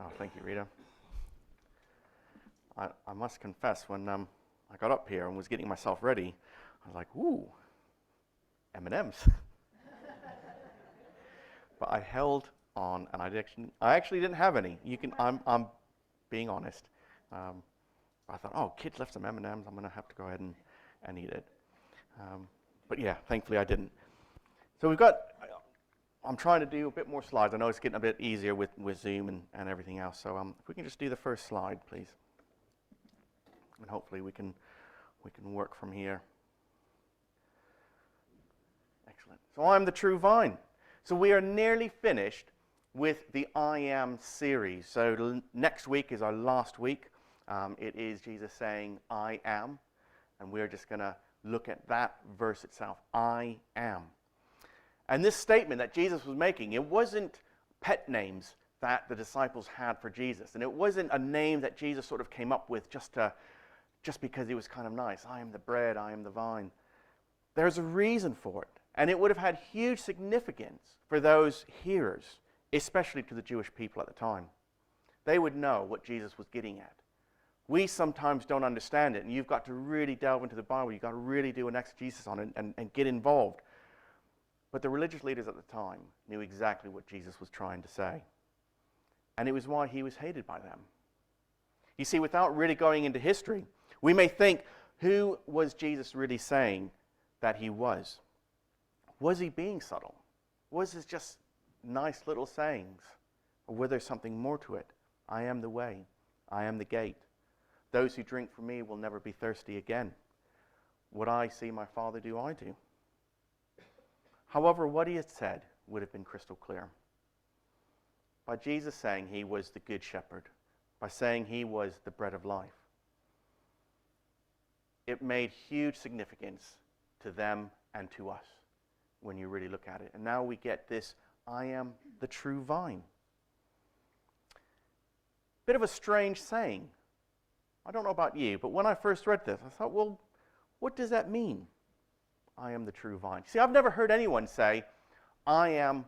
Oh, thank you, Rita. I must confess, when I got up here and was getting myself ready, I was like, ooh, M&Ms. But I held on, and I actually didn't have any. I'm being honest. I thought, oh, kids left some M&Ms. I'm going to have to go ahead and eat it. But yeah, thankfully I didn't. So I'm trying to do a bit more slides. I know it's getting a bit easier with Zoom and everything else. So if we can just do the first slide, please. And hopefully we can work from here. Excellent. So I'm the true vine. So we are nearly finished with the I Am series. So next week is our last week. It is Jesus saying, I am. And we're just going to look at that verse itself. I am. And this statement that Jesus was making, it wasn't pet names that the disciples had for Jesus. And it wasn't a name that Jesus sort of came up with just because he was kind of nice. I am the bread, I am the vine. There's a reason for it. And it would have had huge significance for those hearers, especially to the Jewish people at the time. They would know what Jesus was getting at. We sometimes don't understand it, and you've got to really delve into the Bible. You've got to really do an exegesis on it and get involved. But the religious leaders at the time knew exactly what Jesus was trying to say. And it was why he was hated by them. You see, without really going into history, we may think, who was Jesus really saying that he was? Was he being subtle? Was it just nice little sayings? Or was there something more to it? I am the way. I am the gate. Those who drink from me will never be thirsty again. What I see my Father do, I do. However, what he had said would have been crystal clear. By Jesus saying he was the good shepherd, by saying he was the bread of life, it made huge significance to them and to us when you really look at it. And now we get this, I am the true vine. Bit of a strange saying. I don't know about you, but when I first read this, I thought, well, what does that mean? I am the true vine. See, I've never heard anyone say, I am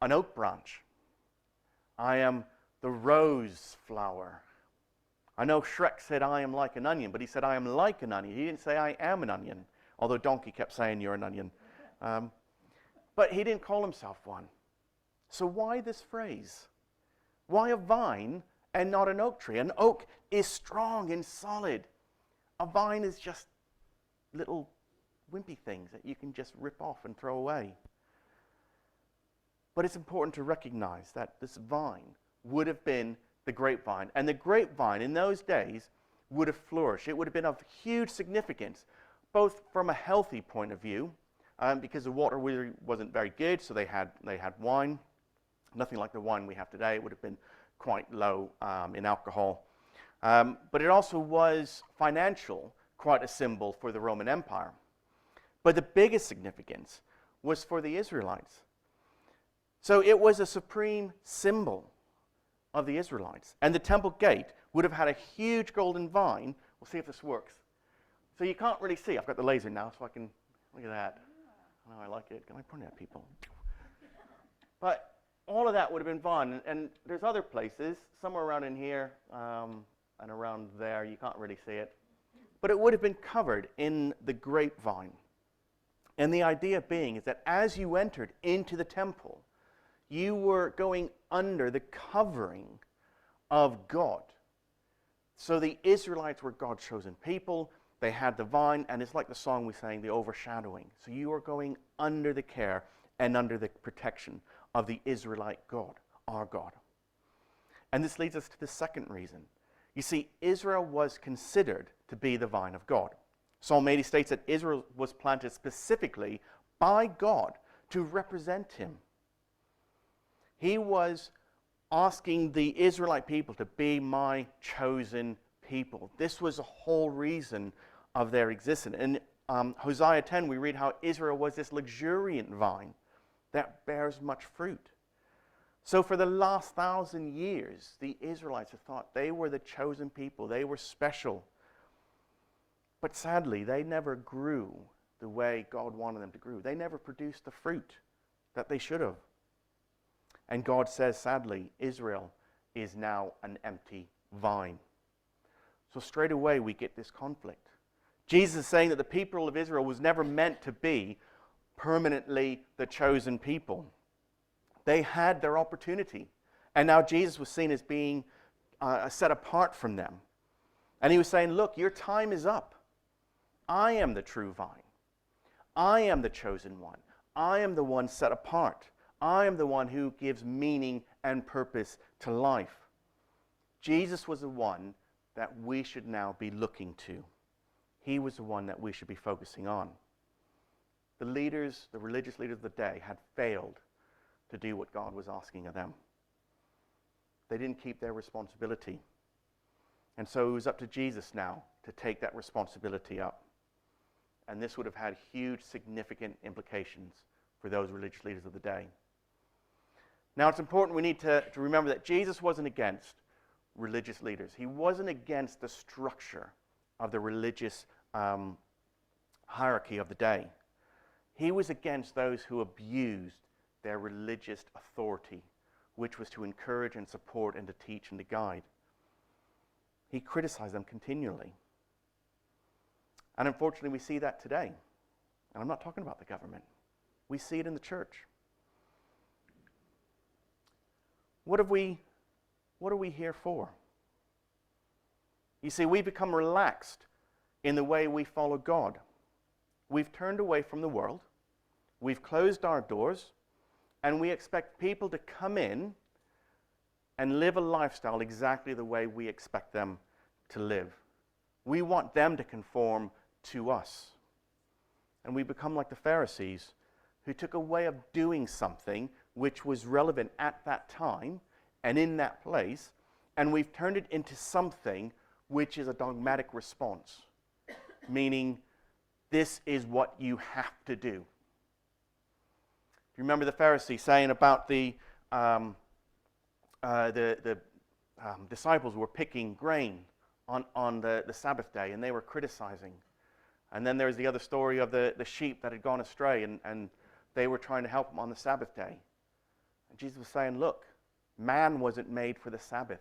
an oak branch. I am the rose flower. I know Shrek said, I am like an onion, but he said, I am like an onion. He didn't say, I am an onion, although Donkey kept saying, you're an onion. But he didn't call himself one. So why this phrase? Why a vine and not an oak tree? An oak is strong and solid. A vine is just little wimpy things that you can just rip off and throw away. But it's important to recognize that this vine would have been the grapevine. And the grapevine in those days would have flourished. It would have been of huge significance, both from a healthy point of view, because the water really wasn't very good, so they had wine. Nothing like the wine we have today. It would have been quite low in alcohol. But it also was financial, quite a symbol for the Roman Empire. But the biggest significance was for the Israelites. So it was a supreme symbol of the Israelites. And the temple gate would have had a huge golden vine. We'll see if this works. So you can't really see. I've got the laser now, so I can look at that. Oh, I like it. Can I point at people? But all of that would have been vine. And there's other places, somewhere around in here and around there. You can't really see it. But it would have been covered in the grapevine. And the idea being is that as you entered into the temple, you were going under the covering of God. So the Israelites were God's chosen people. They had the vine, and it's like the song we sang, the overshadowing. So you are going under the care and under the protection of the Israelite God, our God. And this leads us to the second reason. You see, Israel was considered to be the vine of God. Psalm 80 states that Israel was planted specifically by God to represent him. He was asking the Israelite people to be my chosen people. This was the whole reason of their existence. In Hosea 10, we read how Israel was this luxuriant vine that bears much fruit. So for the last 1,000 years, the Israelites have thought they were the chosen people. They were special. But sadly, they never grew the way God wanted them to grow. They never produced the fruit that they should have. And God says, sadly, Israel, is now an empty vine. So straight away we get this conflict. Jesus is saying that the people of Israel was never meant to be permanently the chosen people. They had their opportunity. And now Jesus was seen as being set apart from them. And he was saying, look, your time is up. I am the true vine. I am the chosen one. I am the one set apart. I am the one who gives meaning and purpose to life. Jesus was the one that we should now be looking to. He was the one that we should be focusing on. The leaders, the religious leaders of the day, had failed to do what God was asking of them. They didn't keep their responsibility. And so it was up to Jesus now to take that responsibility up. And this would have had huge, significant implications for those religious leaders of the day. Now it's important we need to remember that Jesus wasn't against religious leaders. He wasn't against the structure of the religious hierarchy of the day. He was against those who abused their religious authority, which was to encourage and support and to teach and to guide. He criticized them continually. And unfortunately, we see that today. And I'm not talking about the government. We see it in the church. What are we here for? You see, we become relaxed in the way we follow God. We've turned away from the world. We've closed our doors. And we expect people to come in and live a lifestyle exactly the way we expect them to live. We want them to conform to us. And we become like the Pharisees, who took a way of doing something which was relevant at that time and in that place, and we've turned it into something which is a dogmatic response, meaning this is what you have to do. If you remember the Pharisee saying about the disciples were picking grain on the Sabbath day, and they were criticizing. And then there's the other story of the sheep that had gone astray, and they were trying to help them on the Sabbath day. And Jesus was saying, look, man wasn't made for the Sabbath.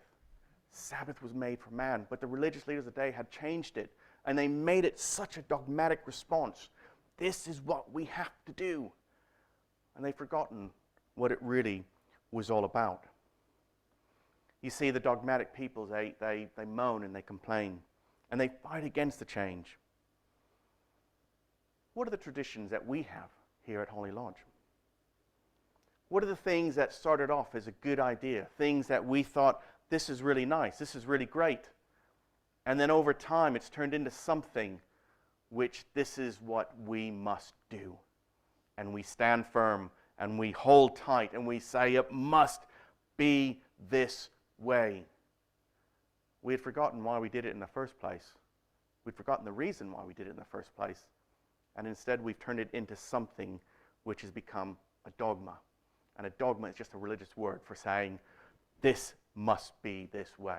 Sabbath was made for man. But the religious leaders of the day had changed it, and they made it such a dogmatic response. This is what we have to do. And they've forgotten what it really was all about. You see, the dogmatic people, they moan and they complain, and they fight against the change. What are the traditions that we have here at Holy Lodge? What are the things that started off as a good idea? Things that we thought, this is really nice, this is really great. And then over time, it's turned into something which this is what we must do. And we stand firm, and we hold tight, and we say it must be this way. We had forgotten why we did it in the first place. We'd forgotten the reason why we did it in the first place. And instead, we've turned it into something which has become a dogma. And a dogma is just a religious word for saying, this must be this way.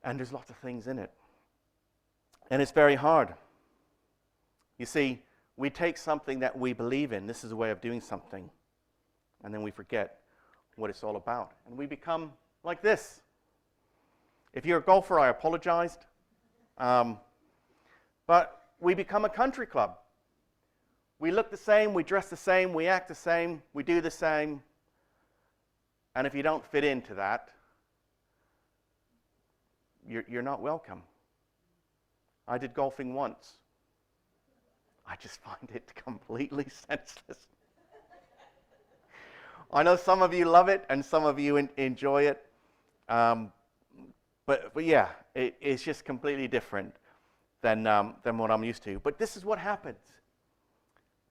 And there's lots of things in it. And it's very hard. You see, we take something that we believe in, this is a way of doing something, and then we forget what it's all about. And we become like this. If you're a golfer, I apologized. But we become a country club. We look the same, we dress the same, we act the same, we do the same. And if you don't fit into that, you're not welcome. I did golfing once. I just find it completely senseless. I know some of you love it and some of you enjoy it. But yeah, it's just completely different than what I'm used to. But this is what happens.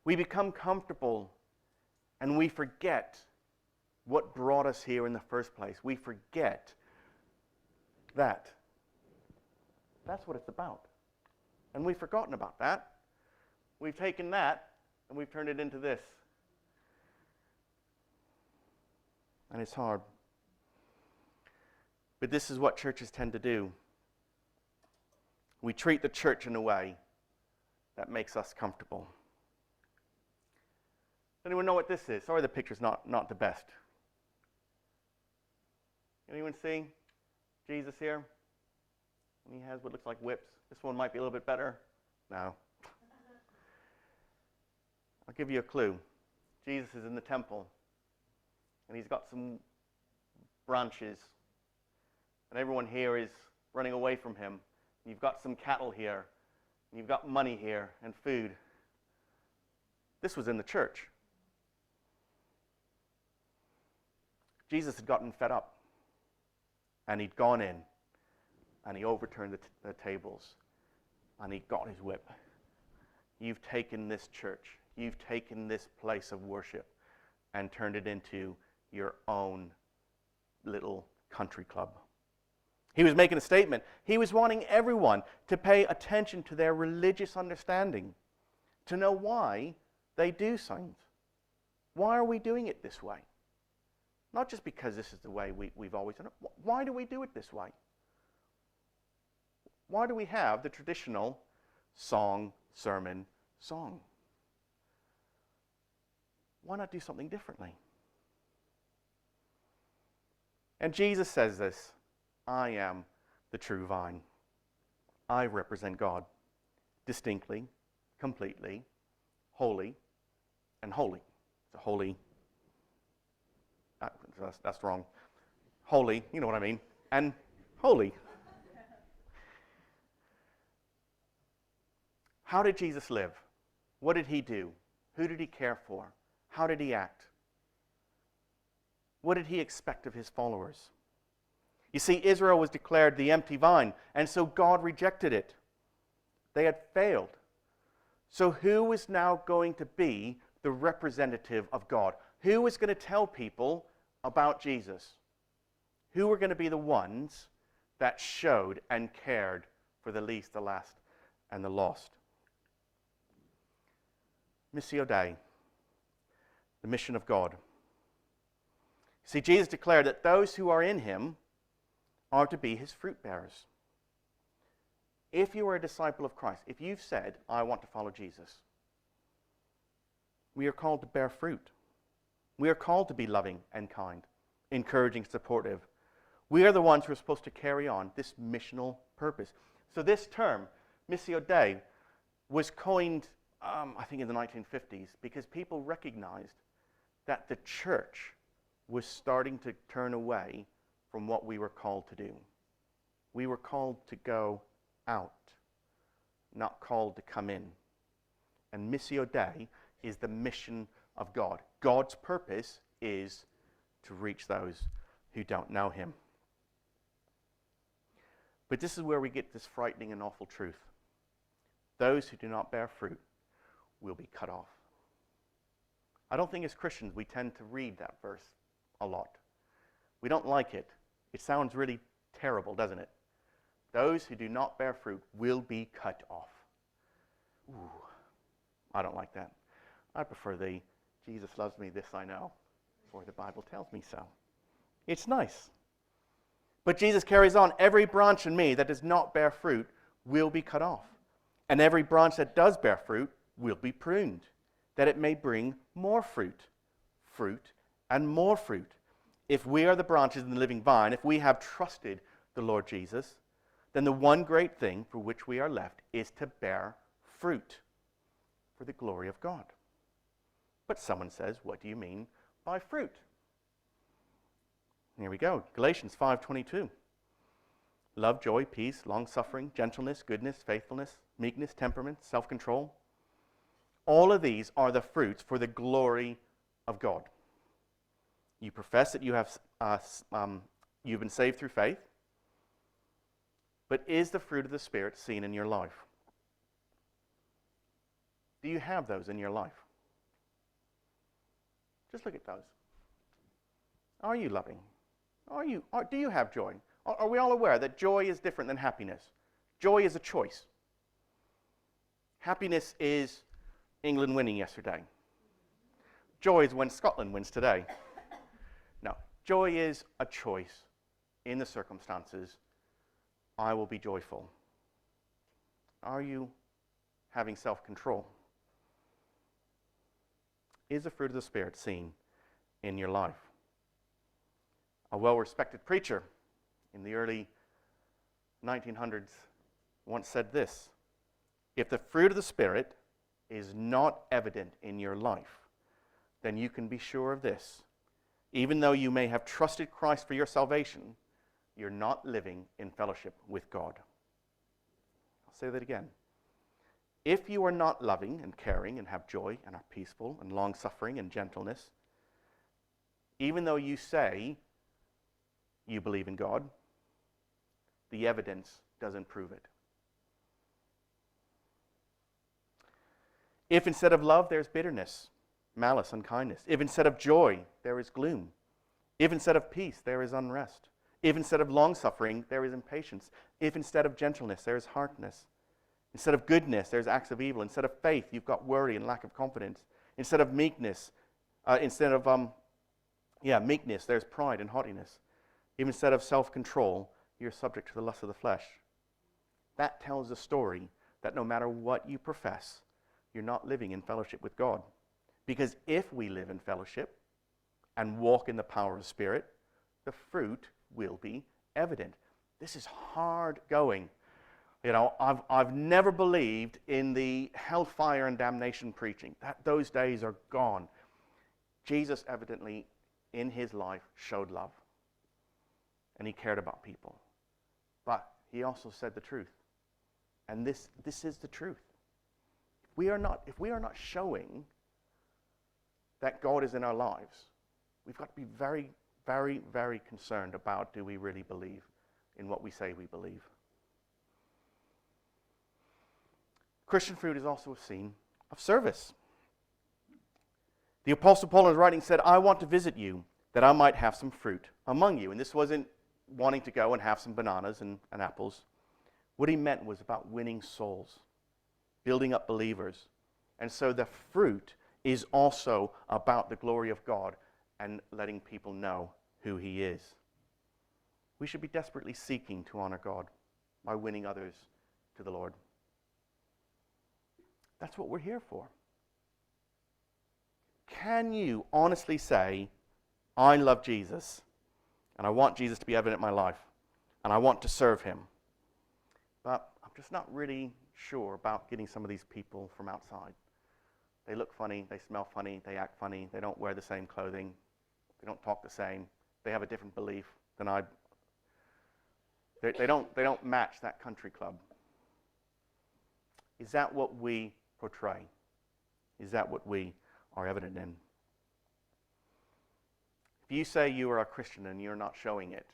We become comfortable and we forget what brought us here in the first place. We forget that. That's what it's about. And we've forgotten about that. We've taken that and we've turned it into this. And it's hard. But this is what churches tend to do. We treat the church in a way that makes us comfortable. Does anyone know what this is? Sorry, the picture's not the best. Anyone see Jesus here? And he has what looks like whips. This one might be a little bit better. No. I'll give you a clue. Jesus is in the temple, and he's got some branches, and everyone here is running away from him. You've got some cattle here, and you've got money here, and food. This was in the church. Jesus had gotten fed up, and he'd gone in, and he overturned the tables, and he got his whip. You've taken this church, you've taken this place of worship, and turned it into your own little country club. He was making a statement. He was wanting everyone to pay attention to their religious understanding, to know why they do things. Why are we doing it this way? Not just because this is the way we've always done it. Why do we do it this way? Why do we have the traditional song, sermon, song? Why not do something differently? And Jesus says this, I am the true vine. I represent God distinctly, completely, wholly, and holy. It's a holy, that's wrong. Holy, you know what I mean, and holy. How did Jesus live? What did he do? Who did he care for? How did he act? What did he expect of his followers? You see, Israel was declared the empty vine, and so God rejected it. They had failed. So who was now going to be the representative of God? Who was going to tell people about Jesus? Who were going to be the ones that showed and cared for the least, the last, and the lost? Missio Dei, the mission of God. See, Jesus declared that those who are in him are to be his fruit bearers. If you are a disciple of Christ, if you've said, I want to follow Jesus, we are called to bear fruit. We are called to be loving and kind, encouraging, supportive. We are the ones who are supposed to carry on this missional purpose. So this term, Missio Dei, was coined, I think in the 1950s, because people recognized that the church was starting to turn away from what we were called to do. We were called to go out, not called to come in. And Missio Dei is the mission of God. God's purpose is to reach those who don't know him. But this is where we get this frightening and awful truth. Those who do not bear fruit will be cut off. I don't think as Christians we tend to read that verse a lot. We don't like it. It sounds really terrible, doesn't it? Those who do not bear fruit will be cut off. Ooh, I don't like that. I prefer the Jesus loves me, this I know, for the Bible tells me so. It's nice. But Jesus carries on, every branch in me that does not bear fruit will be cut off. And every branch that does bear fruit will be pruned, that it may bring more fruit, and more fruit. If we are the branches in the living vine, if we have trusted the Lord Jesus, then the one great thing for which we are left is to bear fruit for the glory of God. But someone says, what do you mean by fruit? Here we go, Galatians 5:22. Love, joy, peace, long-suffering, gentleness, goodness, faithfulness, meekness, temperament, self-control. All of these are the fruits for the glory of God. You profess that you've been saved through faith, but is the fruit of the Spirit seen in your life? Do you have those in your life? Just look at those. Are you loving? Do you have joy? Are we all aware that joy is different than happiness? Joy is a choice. Happiness is England winning yesterday. Joy is when Scotland wins today. No, joy is a choice in the circumstances. I will be joyful. Are you having self-control? Is the fruit of the Spirit seen in your life? A well-respected preacher in the early 1900s once said this: if the fruit of the Spirit is not evident in your life, then you can be sure of this: even though you may have trusted Christ for your salvation, you're not living in fellowship with God. I'll say that again. If you are not loving and caring and have joy and are peaceful and long-suffering and gentleness, even though you say you believe in God, the evidence doesn't prove it. If instead of love there's bitterness, malice, unkindness, if instead of joy there is gloom, if instead of peace there is unrest, if instead of long-suffering there is impatience, if instead of gentleness there is hardness, instead of goodness there's acts of evil, instead of faith you've got worry and lack of confidence, instead of meekness, meekness there's pride and haughtiness, if instead of self-control you're subject to the lust of the flesh. That tells a story that no matter what you profess, you're not living in fellowship with God. Because if we live in fellowship and walk in the power of the Spirit, the fruit will be evident. This is hard going. You know, I've never believed in the hellfire and damnation preaching. Those days are gone. Jesus evidently in his life showed love. And he cared about people. But he also said the truth. And this is the truth. If we are not showing that God is in our lives, we've got to be very, very, very concerned about, do we really believe in what we say we believe? Christian fruit is also a scene of service. The Apostle Paul in his writing said, I want to visit you that I might have some fruit among you. And this wasn't wanting to go and have some bananas and apples. What he meant was about winning souls, building up believers. And so the fruit is also about the glory of God and letting people know who he is. We should be desperately seeking to honor God by winning others to the Lord. That's what we're here for. Can you honestly say, I love Jesus, and I want Jesus to be evident in my life, and I want to serve him, but I'm just not really sure about getting some of these people from outside. They look funny, they smell funny, they act funny, they don't wear the same clothing, they don't talk the same, they have a different belief than I. They don't match that country club. Is that what we portray? Is that what we are evident in? If you say you are a Christian and you're not showing it,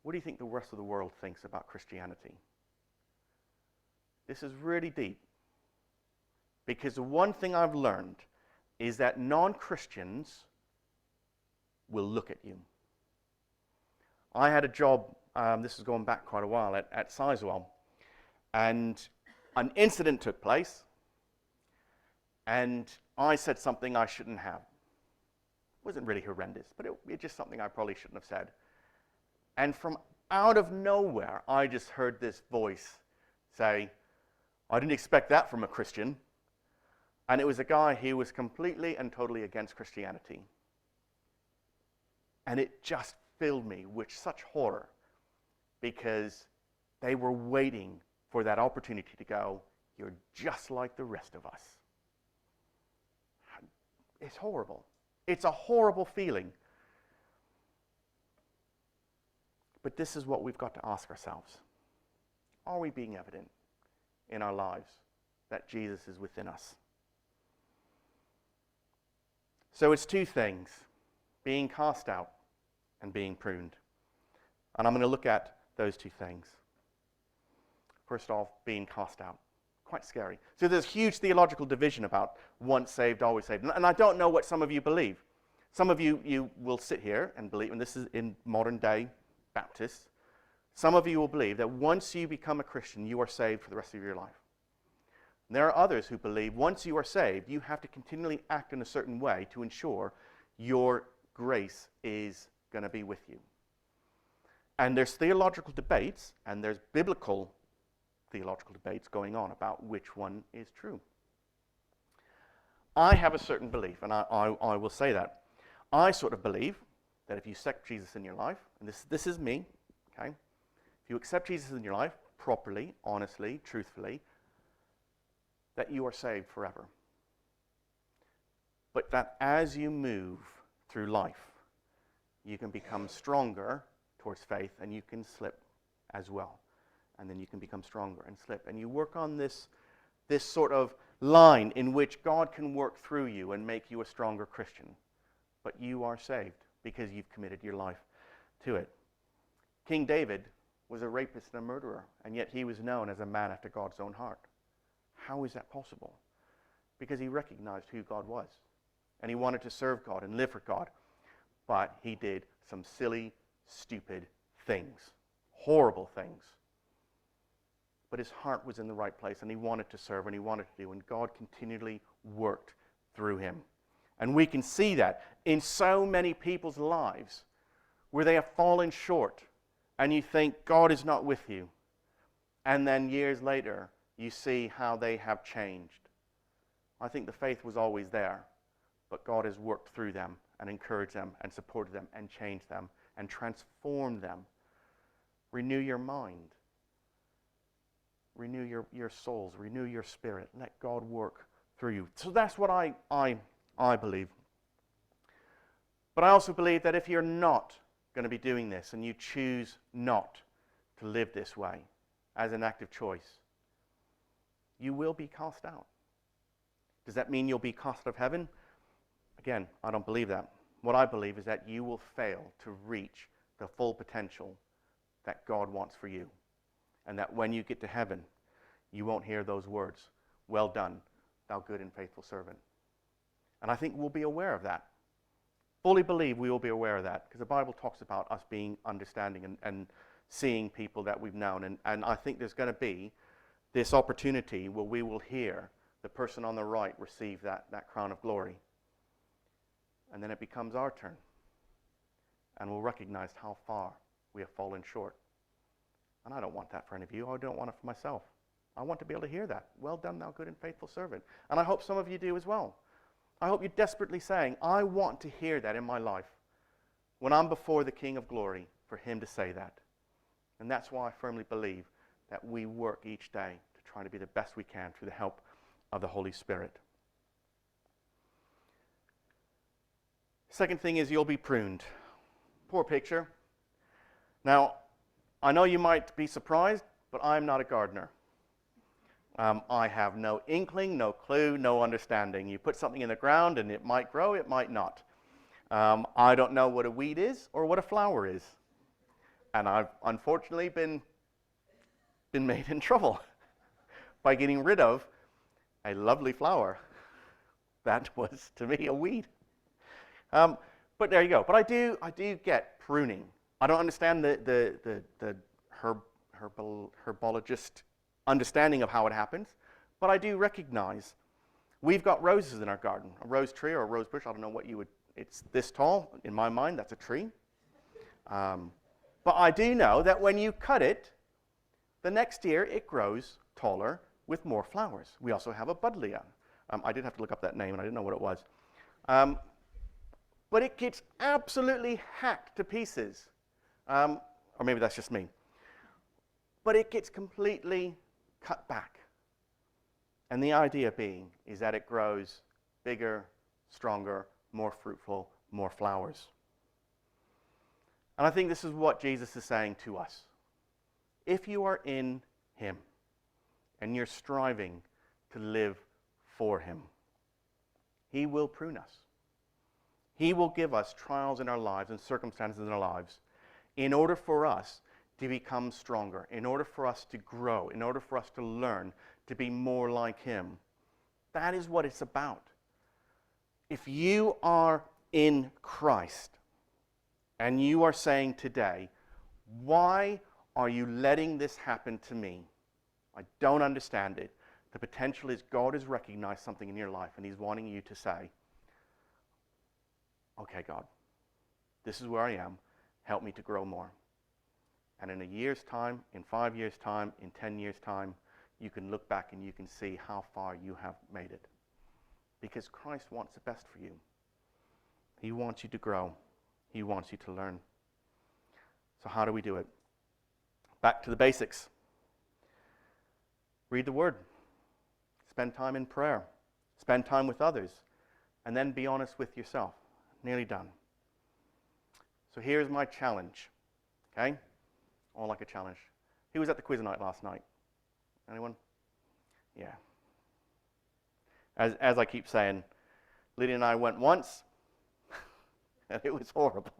what do you think the rest of the world thinks about Christianity? This is really deep. Because the one thing I've learned is that non-Christians will look at you. I had a job, this is going back quite a while, at Sizewell, and an incident took place, and I said something I shouldn't have. It wasn't really horrendous, but it's just something I probably shouldn't have said. And from out of nowhere, I just heard this voice say, I didn't expect that from a Christian. And it was a guy who was completely and totally against Christianity. And it just filled me with such horror, because they were waiting for that opportunity to go, you're just like the rest of us. It's horrible. It's a horrible feeling. But this is what we've got to ask ourselves. Are we being evident in our lives that Jesus is within us? So it's two things, being cast out and being pruned. And I'm going to look at those two things. First off, being cast out. Quite scary. So there's huge theological division about once saved, always saved. And I don't know what some of you believe. Some of you will sit here and believe, and this is in modern day Baptists, some of you will believe that once you become a Christian, you are saved for the rest of your life. And there are others who believe once you are saved, you have to continually act in a certain way to ensure your grace is going to be with you. And there's theological debates, and there's biblical theological debates going on about which one is true. I have a certain belief, and I will say that. I sort of believe that if you accept Jesus in your life, and this is me, okay? If you accept Jesus in your life properly, honestly, truthfully, that you are saved forever. But that as you move through life, you can become stronger towards faith, and you can slip as well. And then you can become stronger and slip. And you work on this sort of line in which God can work through you and make you a stronger Christian. But you are saved because you've committed your life to it. King David was a rapist and a murderer, and yet he was known as a man after God's own heart. How is that possible? Because he recognized who God was, and he wanted to serve God and live for God. But he did some silly, stupid things, horrible things. But his heart was in the right place, and he wanted to serve, and he wanted to do, and God continually worked through him. And we can see that in so many people's lives where they have fallen short, and you think God is not with you. And then years later, you see how they have changed. I think the faith was always there, but God has worked through them and encouraged them and supported them and changed them and transformed them. Renew your mind. Renew your souls. Renew your spirit. Let God work through you. So that's what I believe. But I also believe that if you're not going to be doing this and you choose not to live this way as an active choice, you will be cast out. Does that mean you'll be cast out of heaven? Again, I don't believe that. What I believe is that you will fail to reach the full potential that God wants for you. And that when you get to heaven, you won't hear those words, "Well done, thou good and faithful servant." And I think we'll be aware of that. Fully believe we will be aware of that, because the Bible talks about us being understanding and seeing people that we've known. And I think there's going to be this opportunity where we will hear the person on the right receive that crown of glory. And then it becomes our turn. And we'll recognize how far we have fallen short. And I don't want that for any of you. I don't want it for myself. I want to be able to hear that. "Well done, thou good and faithful servant." And I hope some of you do as well. I hope you're desperately saying, "I want to hear that in my life when I'm before the King of Glory," for him to say that. And that's why I firmly believe that we work each day to try to be the best we can through the help of the Holy Spirit. Second thing is you'll be pruned. Poor picture. Now, I know you might be surprised, but I'm not a gardener. I have no inkling, no clue, no understanding. You put something in the ground and it might grow, it might not. I don't know what a weed is or what a flower is. And I've unfortunately been made in trouble by getting rid of a lovely flower. That was, to me, a weed. But there you go. But I do get pruning. I don't understand the herbologist understanding of how it happens, but I do recognize we've got roses in our garden. A rose tree or a rose bush, I don't know what you would, it's this tall. In my mind, that's a tree. But I do know that when you cut it, the next year it grows taller with more flowers. We also have a buddleia. I did have to look up that name, and I didn't know what it was. But it gets absolutely hacked to pieces. Or maybe that's just me. But it gets completely cut back. And the idea being is that it grows bigger, stronger, more fruitful, more flowers. And I think this is what Jesus is saying to us. If you are in him and you're striving to live for him, he will prune us. He will give us trials in our lives and circumstances in our lives in order for us to become stronger, in order for us to grow, in order for us to learn to be more like him. That is what it's about. If you are in Christ and you are saying today, "Why are you letting this happen to me? I don't understand it." The potential is God has recognized something in your life and he's wanting you to say, "Okay, God, this is where I am. Help me to grow more." And in a year's time, in 5 years' time, in 10 years' time, you can look back and you can see how far you have made it. Because Christ wants the best for you. He wants you to grow. He wants you to learn. So how do we do it? Back to the basics. Read the Word. Spend time in prayer. Spend time with others. And then be honest with yourself. Nearly done. So here's my challenge. Okay? All like a challenge. Who was at the quiz night last night? Anyone? Yeah. As I keep saying, Lydia and I went once, and it was horrible.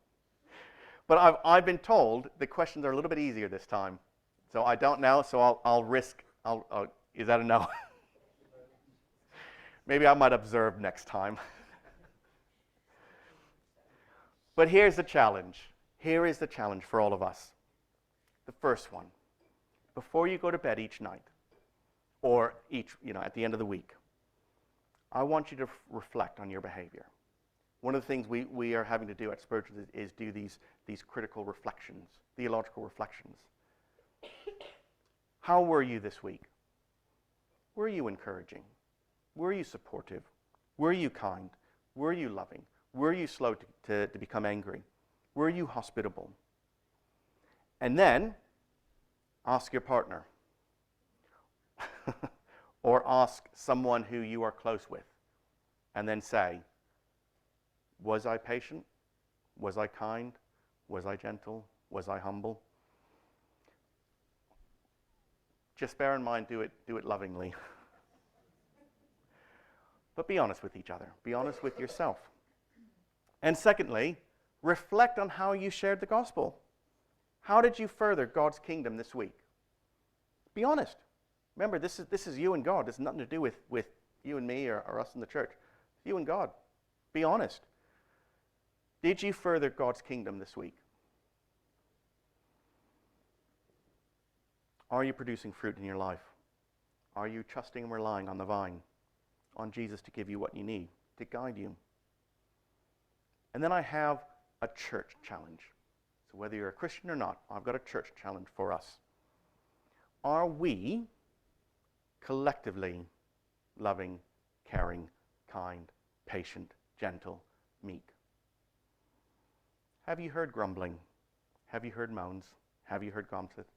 But I've been told the questions are a little bit easier this time. So I don't know, so I'll risk. Is that a no? Maybe I might observe next time. But here's the challenge. Here is the challenge for all of us. The first one. Before you go to bed each night, or at the end of the week, I want you to reflect on your behavior. One of the things we are having to do at Spurgeon is do these critical reflections, theological reflections. How were you this week? Were you encouraging? Were you supportive? Were you kind? Were you loving? Were you slow to become angry? Were you hospitable? And then ask your partner. Or ask someone who you are close with. And then say, was I patient? Was I kind? Was I gentle? Was I humble? Just bear in mind, do it lovingly. But be honest with each other. Be honest with yourself. And secondly, reflect on how you shared the gospel. How did you further God's kingdom this week? Be honest. Remember, this is you and God. This has nothing to do with you and me or us in the church. You and God. Be honest. Did you further God's kingdom this week? Are you producing fruit in your life? Are you trusting and relying on the vine, on Jesus to give you what you need, to guide you? And then I have a church challenge. So whether you're a Christian or not, I've got a church challenge for us. Are we collectively loving, caring, kind, patient, gentle, meek? Have you heard grumbling? Have you heard moans? Have you heard gossip?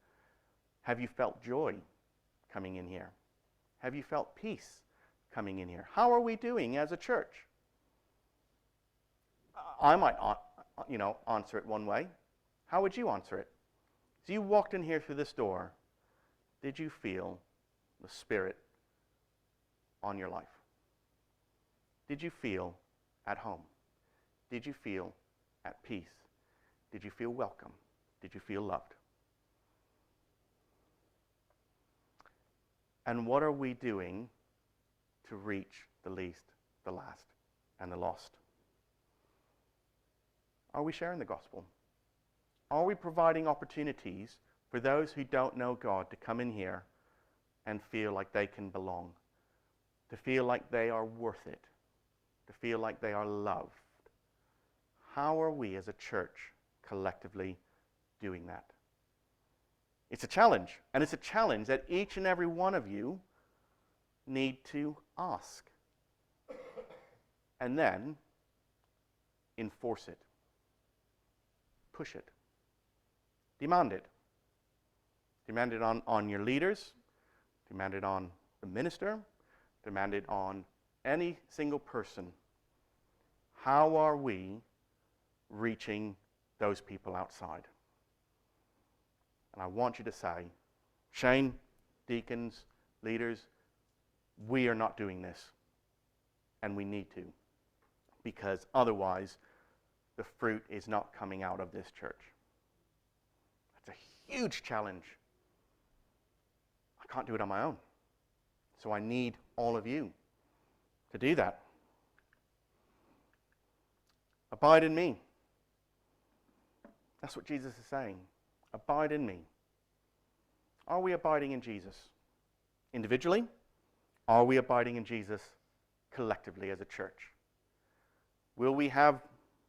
Have you felt joy coming in here? Have you felt peace coming in here? How are we doing as a church? I might answer it one way. How would you answer it? As you walked in here through this door, did you feel the Spirit on your life? Did you feel at home? Did you feel at peace? Did you feel welcome? Did you feel loved? And what are we doing to reach the least, the last, and the lost? Are we sharing the gospel? Are we providing opportunities for those who don't know God to come in here and feel like they can belong, to feel like they are worth it, to feel like they are loved? How are we as a church collectively doing that? It's a challenge, and it's a challenge that each and every one of you need to ask and then enforce it, push it, demand it. Demand it on your leaders, demand it on the minister, demand it on any single person. How are we reaching those people outside? And I want you to say, Shane, deacons, leaders, we are not doing this. And we need to. Because otherwise, the fruit is not coming out of this church. That's a huge challenge. I can't do it on my own. So I need all of you to do that. Abide in me. That's what Jesus is saying. Abide in me. Are we abiding in Jesus individually? Are we abiding in Jesus collectively as a church? Will we have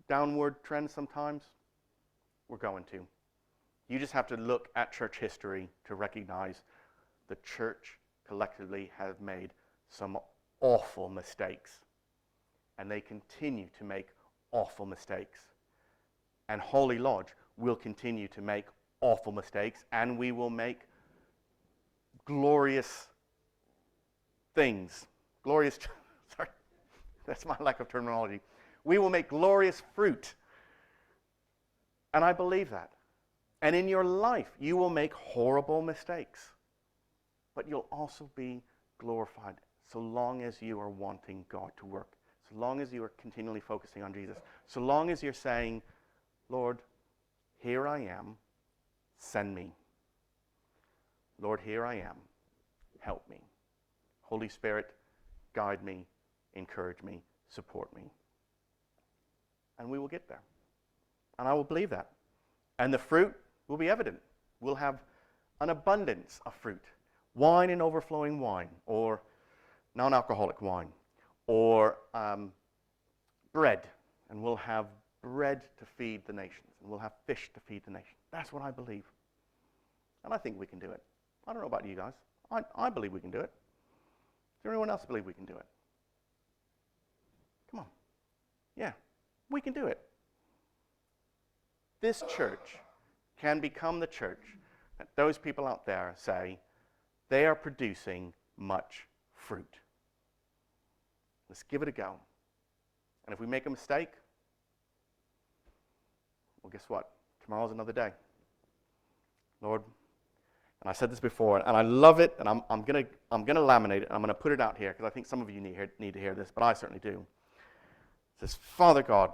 downward trends sometimes? We're going to. You just have to look at church history to recognize the church collectively has made some awful mistakes. And they continue to make awful mistakes. and Holy Lodge will continue to make awful mistakes, and we will make glorious things. Glorious, sorry, that's my lack of terminology. We will make glorious fruit. And I believe that. And in your life, you will make horrible mistakes. But you'll also be glorified so long as you are wanting God to work. So long as you are continually focusing on Jesus. So long as you're saying, Lord, here I am, send me. Lord, here I am, help me. Holy Spirit, guide me, encourage me, support me. And we will get there. And I will believe that. And the fruit will be evident. We'll have an abundance of fruit. Wine and overflowing wine, or non-alcoholic wine, or bread. And we'll have bread to feed the nations. And we'll have fish to feed the nations. That's what I believe. And I think we can do it. I don't know about you guys. I believe we can do it. Does anyone else believe we can do it? Come on. Yeah, we can do it. This church can become the church that those people out there say they are producing much fruit. Let's give it a go. And if we make a mistake, well, guess what? Tomorrow's another day. Lord, and I said this before, and I love it, and I'm gonna laminate it, and I'm gonna put it out here because I think some of you need to hear this, but I certainly do. It says, Father God,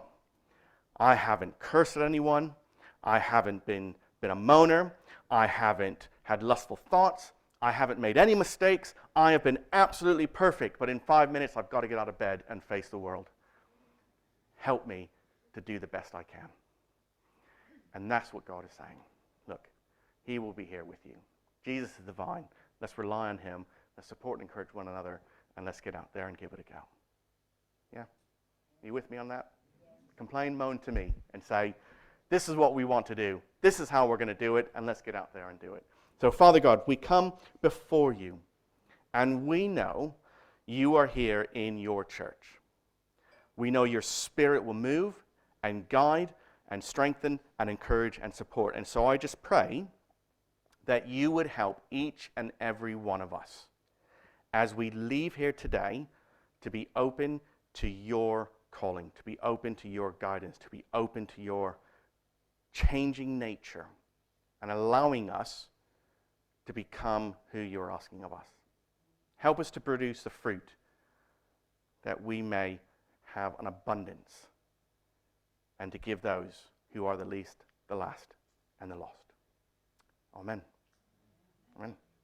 I haven't cursed at anyone. I haven't been a moaner. I haven't had lustful thoughts. I haven't made any mistakes. I have been absolutely perfect, but in 5 minutes I've got to get out of bed and face the world. Help me to do the best I can. And that's what God is saying. Look, he will be here with you. Jesus is the vine. Let's rely on him. Let's support and encourage one another, and let's get out there and give it a go. Yeah? Are you with me on that? Complain, moan to me, and say, this is what we want to do. This is how we're going to do it, and let's get out there and do it. So, Father God, we come before you, and we know you are here in your church. We know your Spirit will move and guide and strengthen and encourage and support. And so I just pray that you would help each and every one of us as we leave here today to be open to your calling, to be open to your guidance, to be open to your changing nature and allowing us to become who you're asking of us. Help us to produce the fruit that we may have an abundance and to give those who are the least, the last, and the lost. Amen. Amen.